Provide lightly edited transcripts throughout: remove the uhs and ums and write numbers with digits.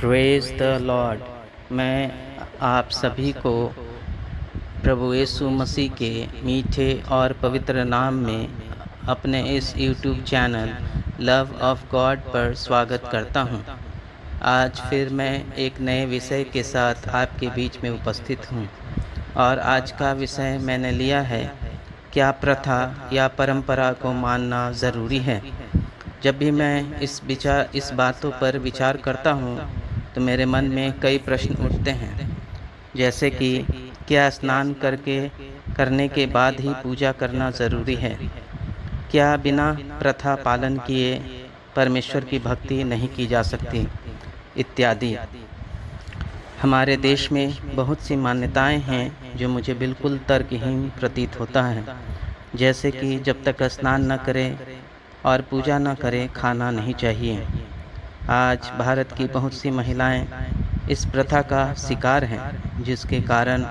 Praise the Lord. मैं आप सभी को प्रभु यीशु मसीह के मीठे और पवित्र नाम में अपने इस YouTube channel love of God पर स्वागत करता हूं। आज फिर मैं एक नए विषय के साथ आपके बीच में उपस्थित हूं और आज का विषय मैंने लिया है, क्या प्रथा या परंपरा को मानना ज़रूरी है। जब भी मैं इस बातों पर विचार करता हूँ तो मेरे मन में कई प्रश्न उठते हैं, जैसे कि क्या स्नान करने के बाद ही पूजा करना ज़रूरी है? क्या बिना प्रथा पालन किए परमेश्वर की भक्ति नहीं की जा सकती? इत्यादि। हमारे देश में बहुत सी मान्यताएं हैं जो मुझे बिल्कुल तर्कहीन प्रतीत होता है, जैसे कि जब तक स्नान न करें और पूजा न करें खाना नहीं चाहिए। आज भारत की बहुत सी महिलाएं इस प्रथा का शिकार हैं, जिसके कारण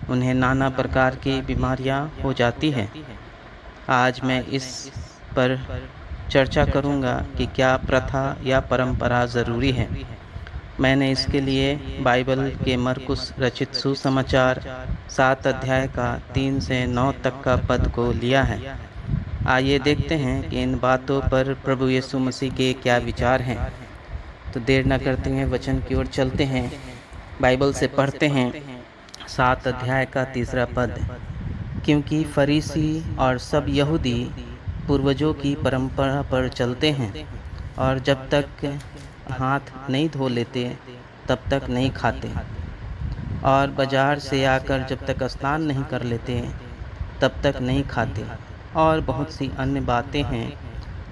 उन्हें नाना प्रकार की बीमारियां हो जाती हैं। आज मैं इस पर चर्चा करूंगा कि क्या प्रथा या परंपरा ज़रूरी है। मैंने इसके लिए बाइबल के मरकुस रचित सुसमाचार 7 अध्याय का 3 से 9 तक का पद को लिया है। आइए देखते हैं कि इन बातों पर प्रभु यीशु मसीह के क्या विचार हैं। तो देर न करते हुए वचन की ओर चलते हैं। बाइबल से पढ़ते हैं 7 अध्याय का 3 पद। क्योंकि फरीसी और सब यहूदी पूर्वजों की परंपरा पर चलते हैं और जब तक हाथ नहीं धो लेते तब तक नहीं खाते, और बाजार से आकर जब तक स्नान नहीं कर लेते तब तक नहीं खाते, और बहुत सी अन्य बातें हैं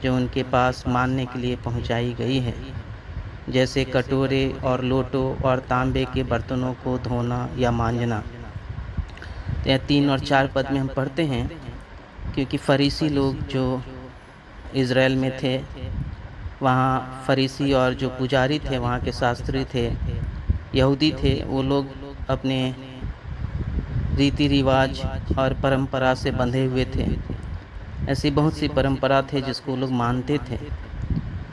जो उनके पास मानने के लिए पहुंचाई गई है, जैसे कटोरे और लोटों और तांबे के बर्तनों को धोना या मांजना। तो 3 और 4 पद में हम पढ़ते हैं, क्योंकि फरीसी लोग जो इज़राइल में थे, वहाँ फरीसी और जो पुजारी थे, वहाँ के शास्त्री थे, यहूदी थे, वो लोग अपने रीति रिवाज और परंपरा से बंधे हुए थे। ऐसी बहुत सी परंपरा थे जिसको लोग मानते थे,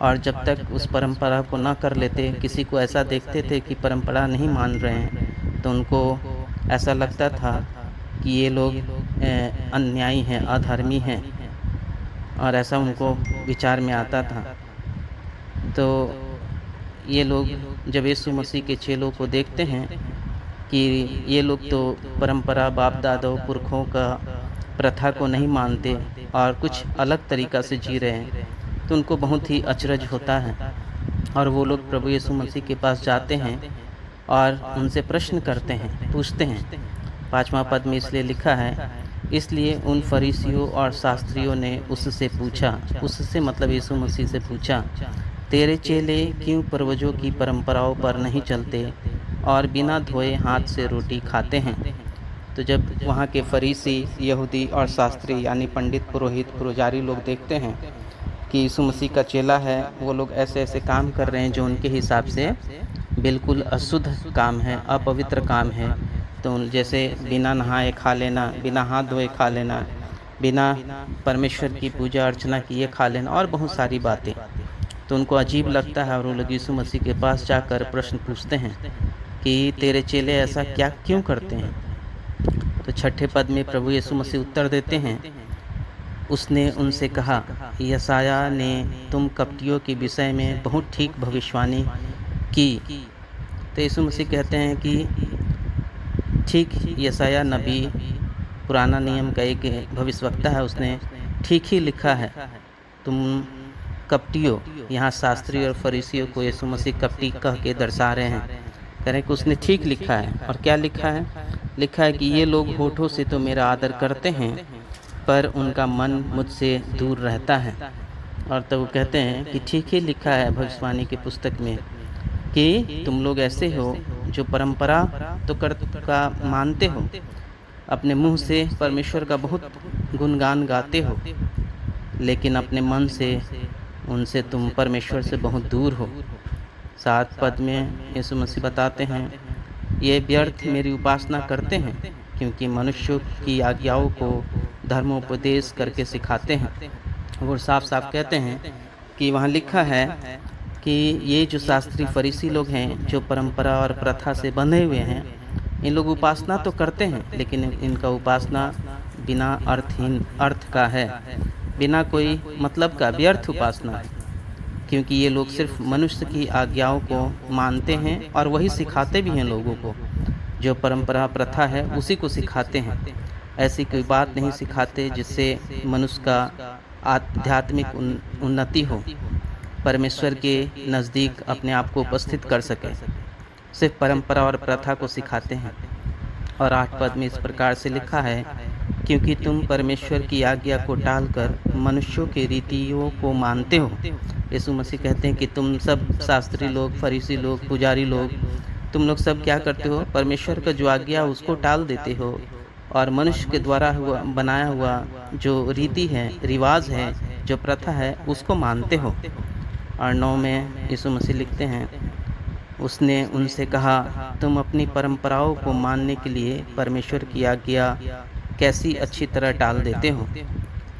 और जब तक उस परंपरा को ना कर लेते, किसी को ऐसा देखते थे कि परंपरा नहीं मान रहे हैं, तो उनको ऐसा लगता था कि ये लोग अन्यायी हैं, अधर्मी हैं, और ऐसा उनको विचार में आता था। तो ये लोग जब यीशु मसीह के चेलों को देखते हैं कि ये लोग तो परंपरा बाप दादों पुरखों का प्रथा को नहीं मानते और कुछ अलग तरीक़ा से जी रहे हैं, तो उनको बहुत ही अचरज होता है, और वो लोग प्रभु यीशु मसीह के पास जाते हैं और उनसे प्रश्न करते हैं, पूछते हैं। 5वां पद में इसलिए लिखा है, इसलिए उन फरीसियों और शास्त्रियों ने उससे पूछा, उससे मतलब यीशु मसीह से पूछा, तेरे चेले क्यों पूर्वजों की परंपराओं पर नहीं चलते और बिना धोए हाथ से रोटी खाते हैं? तो जब वहाँ के फरीसी, यहूदी और शास्त्री यानी पंडित, पुरोहित, पुजारी लोग देखते हैं कि यीशु मसीह का चेला है, वो लोग ऐसे ऐसे काम कर रहे हैं जो उनके हिसाब से बिल्कुल अशुद्ध काम है, अपवित्र काम है, तो जैसे बिना नहाए खा लेना, बिना हाथ धोए खा लेना, बिना परमेश्वर की पूजा अर्चना किए खा लेना, और बहुत सारी बातें, तो उनको अजीब लगता है, और वो लोग यीशु मसीह के पास जाकर प्रश्न पूछते हैं कि तेरे चेले ऐसा क्या क्यों करते हैं? तो 6ठे पद में प्रभु यीशु मसीह उत्तर देते हैं, उसने उनसे कहा, यशायाह ने तुम कपटियों के विषय में बहुत ठीक भविष्यवाणी की। तो यीशु मसीह कहते हैं कि ठीक, यशायाह नबी पुराना नियम का एक भविष्यवक्ता है, उसने ठीक ही लिखा है। तुम कपटियों, यहाँ शास्त्री और फरीसियों को यीशु मसीह कपटी कह के दर्शा रहे हैं, कह रहे हैं कि उसने ठीक लिखा है। और क्या लिखा है? लिखा है कि ये लोग होठों से तो मेरा आदर करते हैं, पर उनका मन मुझसे दूर रहता है। और तब वो कहते हैं कि ठीक ही लिखा है भविष्यवाणी की पुस्तक में कि तुम लोग ऐसे हो जो परंपरा तो का मानते हो, अपने मुंह से परमेश्वर का बहुत गुणगान गाते हो, लेकिन अपने मन से उनसे तुम परमेश्वर से बहुत दूर हो। 7 पद में यीशु मसीह बताते हैं, ये व्यर्थ मेरी उपासना करते हैं, क्योंकि मनुष्यों की आज्ञाओं को धर्मोपदेश करके सिखाते हैं। वो साफ साफ कहते हैं कि वहाँ लिखा है कि ये जो शास्त्री फरीसी लोग हैं, जो परंपरा और प्रथा से बंधे हुए हैं, इन लोग उपासना तो करते हैं, लेकिन इनका उपासना बिना अर्थहीन अर्थ का है, बिना कोई मतलब का व्यर्थ उपासना है। क्योंकि ये लोग सिर्फ मनुष्य की आज्ञाओं को मानते हैं और वही सिखाते भी हैं लोगों को। जो परंपरा प्रथा है उसी को सिखाते हैं। ऐसी कोई बात नहीं सिखाते जिससे मनुष्य का आध्यात्मिक उन्नति हो, परमेश्वर के नज़दीक अपने आप को उपस्थित कर सके। सिर्फ परंपरा और प्रथा को सिखाते हैं। और 8 पद में इस प्रकार से लिखा है, क्योंकि तुम परमेश्वर की आज्ञा को टालकर मनुष्यों के रीतियों को मानते हो। यीशु मसीह कहते हैं कि तुम सब शास्त्री लोग, फरीसी लोग, पुजारी लोग, तुम लोग सब क्या करते हो? परमेश्वर का जो आज्ञा उसको टाल देते हो और मनुष्य के द्वारा बनाया हुआ जो रीति है, रिवाज है, जो प्रथा है, उसको मानते हो। और 9 में यीशु मसीह लिखते हैं, उसने उनसे कहा, तुम अपनी परंपराओं को मानने के लिए परमेश्वर की आज्ञा कैसी अच्छी तरह टाल देते हो।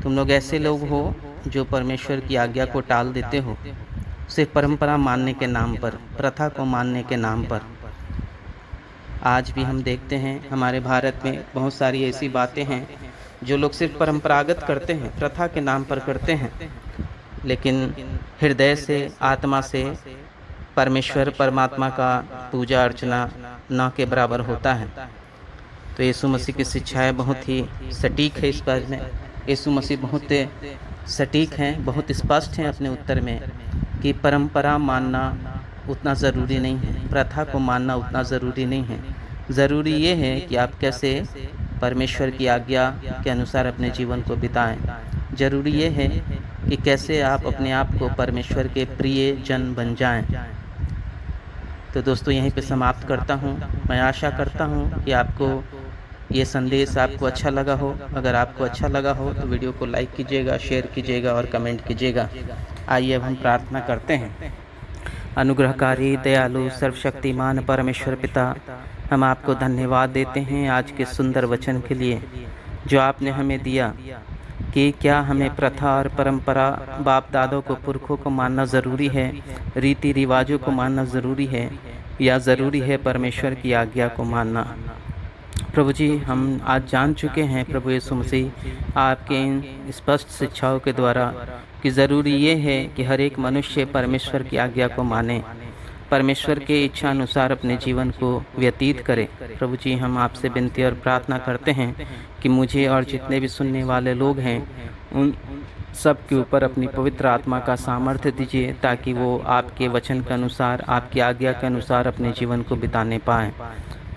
तुम लोग ऐसे लोग हो जो परमेश्वर की आज्ञा को टाल देते हो, सिर्फ परंपरा मानने के नाम पर, प्रथा को मानने के नाम पर। आज भी हम देखते हैं हमारे भारत में बहुत सारी ऐसी बातें हैं जो लोग सिर्फ परंपरागत करते हैं, प्रथा के नाम पर करते हैं, लेकिन हृदय से, आत्मा से परमेश्वर परमात्मा का पूजा अर्चना न के बराबर होता है। तो यीशु मसीह की शिक्षाएं बहुत ही सटीक है। इस बात में यीशु मसीह बहुत सटीक हैं, बहुत स्पष्ट हैं अपने उत्तर में कि परंपरा मानना उतना ज़रूरी नहीं है, प्रथा को मानना उतना ज़रूरी नहीं है। ज़रूरी ये है कि आप कैसे परमेश्वर की आज्ञा के अनुसार अपने जीवन को बिताएं। ज़रूरी ये है कि कैसे आप अपने आप को परमेश्वर के प्रिय जन बन जाएं। तो दोस्तों, यहीं पे समाप्त करता हूँ। मैं आशा करता हूँ कि आपको ये संदेश आपको अच्छा लगा हो। अगर आपको अच्छा लगा हो तो वीडियो को लाइक कीजिएगा, शेयर कीजिएगा और कमेंट कीजिएगा। आइए अब हम प्रार्थना करते हैं। अनुग्रहकारी, दयालु, सर्वशक्तिमान परमेश्वर पिता, हम आपको धन्यवाद देते हैं आज के सुंदर वचन के लिए जो आपने हमें दिया कि क्या हमें प्रथा और परंपरा, बाप दादों को, पुरखों को मानना ज़रूरी है, रीति रिवाजों को मानना ज़रूरी है, या ज़रूरी है परमेश्वर की आज्ञा को मानना। प्रभु जी, हम आज जान चुके हैं प्रभु यीशु मसीह आपके इन स्पष्ट शिक्षाओं के द्वारा कि ज़रूरी ये है कि हर एक मनुष्य परमेश्वर की आज्ञा को माने, परमेश्वर के इच्छा अनुसार अपने जीवन को व्यतीत करे। प्रभु जी, हम आपसे विनती और प्रार्थना करते हैं कि मुझे और जितने भी सुनने वाले लोग हैं उन सब के ऊपर अपनी पवित्र आत्मा का सामर्थ्य दीजिए, ताकि वो आपके वचन के अनुसार, आपकी आज्ञा के अनुसार अपने जीवन को बिताने पाएँ।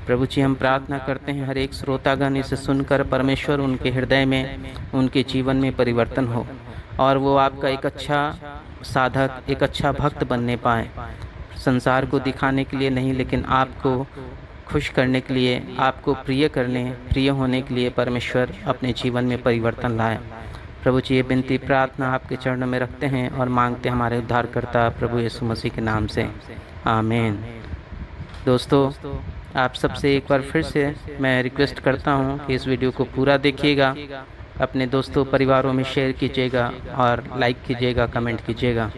प्रभु जी, हम प्रार्थना करते हैं हर एक श्रोतागण इसे सुनकर परमेश्वर उनके हृदय में, उनके जीवन में परिवर्तन हो और वो आपका एक अच्छा साधक, एक अच्छा भक्त बनने पाएँ। संसार को दिखाने के लिए नहीं, लेकिन आपको खुश करने के लिए, आपको प्रिय होने के लिए परमेश्वर अपने जीवन में परिवर्तन लाए। प्रभु जी, ये विनती प्रार्थना आपके चरणों में रखते हैं और मांगते हमारे उद्धारकर्ता प्रभु यीशु मसीह के नाम से, आमीन। दोस्तों, आप सबसे एक बार फिर से मैं रिक्वेस्ट करता हूं कि इस वीडियो को पूरा देखिएगा, अपने दोस्तों परिवारों में शेयर कीजिएगा और लाइक कीजिएगा, कमेंट कीजिएगा।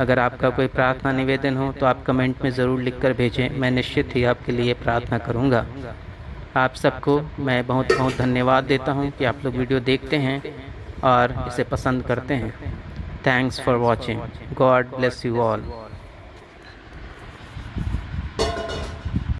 अगर आपका कोई प्रार्थना निवेदन हो तो आप कमेंट में ज़रूर लिखकर भेजें, मैं निश्चित ही आपके लिए प्रार्थना करूंगा। आप सबको मैं बहुत बहुत धन्यवाद देता हूं कि आप लोग वीडियो देखते हैं और इसे पसंद करते हैं। Thanks for watching. God bless you all.